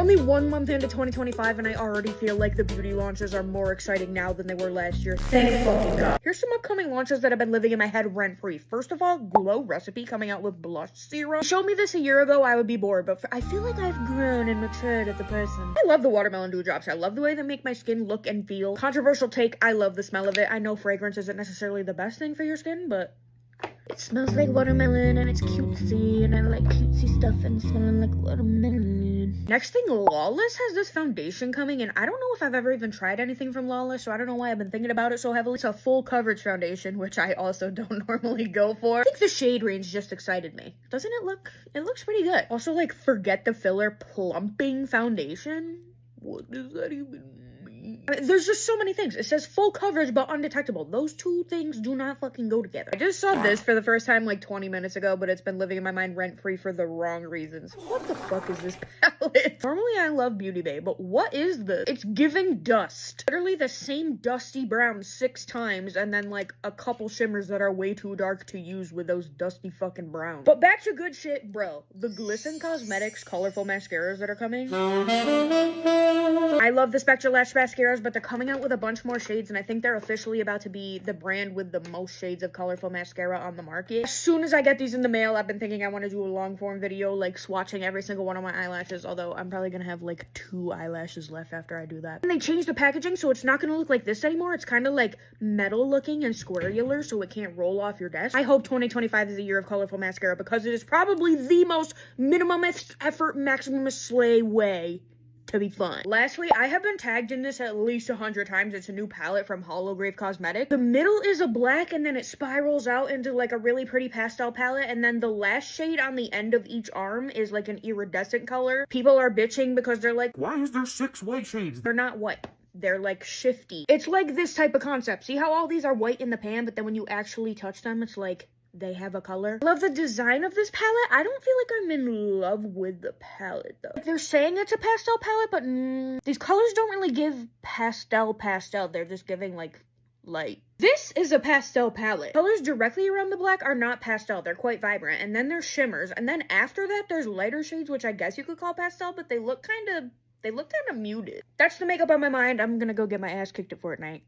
Only 1 month into 2025 and I already feel like the beauty launches are more exciting now than they were last year. Thank fucking God. Here's some upcoming launches that have been living in my head rent-free. First of all, Glow Recipe coming out with blush serum. If you showed me this a year ago, I would be bored, but I feel like I've grown and matured as a person. I love the watermelon dewdrops. I love the way they make my skin look and feel. Controversial take, I love the smell of it. I know fragrance isn't necessarily the best thing for your skin, but it smells like watermelon and it's cutesy and I like cutesy stuff and smelling like watermelon. Next thing, Lawless has this foundation coming and I don't know if I've ever even tried anything from Lawless, so I don't know why I've been thinking about it so heavily. It's a full coverage foundation, which I also don't normally go for. I think the shade range just excited me. Doesn't it look? It looks pretty good. Also, like, forget the filler plumping foundation. What does that even mean? I mean, there's just so many things. It says full coverage but undetectable. Those two things do not fucking go together. I just saw this for the first time like 20 minutes ago, but it's been living in my mind rent-free for the wrong reasons. What the fuck is this palette? Normally I love Beauty Bay, but what is this? It's giving dust. Literally the same dusty brown 6 times and then like a couple shimmers that are way too dark to use with those dusty fucking browns. But back to good shit, bro. The Glisten Cosmetics colorful mascaras that are coming. I love the Spectra Lash mascaras, but they're coming out with a bunch more shades, and I think they're officially about to be the brand with the most shades of colorful mascara on the market. As soon as I get these in the mail, I've been thinking I want to do a long form video, like swatching every single one of my eyelashes, although I'm probably gonna have like 2 eyelashes left after I do that. And they changed the packaging, so it's not gonna look like this anymore. It's kind of like metal looking and squarular, so it can't roll off your desk. I hope 2025 is a year of colorful mascara because it is probably the most minimum effort, maximum slay way to be fun. Lastly, I have been tagged in this at least 100 times. It's a new palette from Holograve Cosmetics. The middle is a black and then it spirals out into like a really pretty pastel palette, and then the last shade on the end of each arm is like an iridescent color. People are bitching because they're like, why is there 6 white shades? They're not white. They're like shifty. It's like this type of concept. See how all these are white in the pan, but then when you actually touch them, it's like they have a color. I love the design of this palette. I don't feel like I'm in love with the palette though. Like, they're saying it's a pastel palette, but these colors don't really give pastel. They're just giving like light. This is a pastel palette. Colors directly around the black are not pastel. They're quite vibrant. And then there's shimmers. And then after that, there's lighter shades, which I guess you could call pastel, but they look kind of muted. That's the makeup on my mind. I'm gonna go get my ass kicked at Fortnite.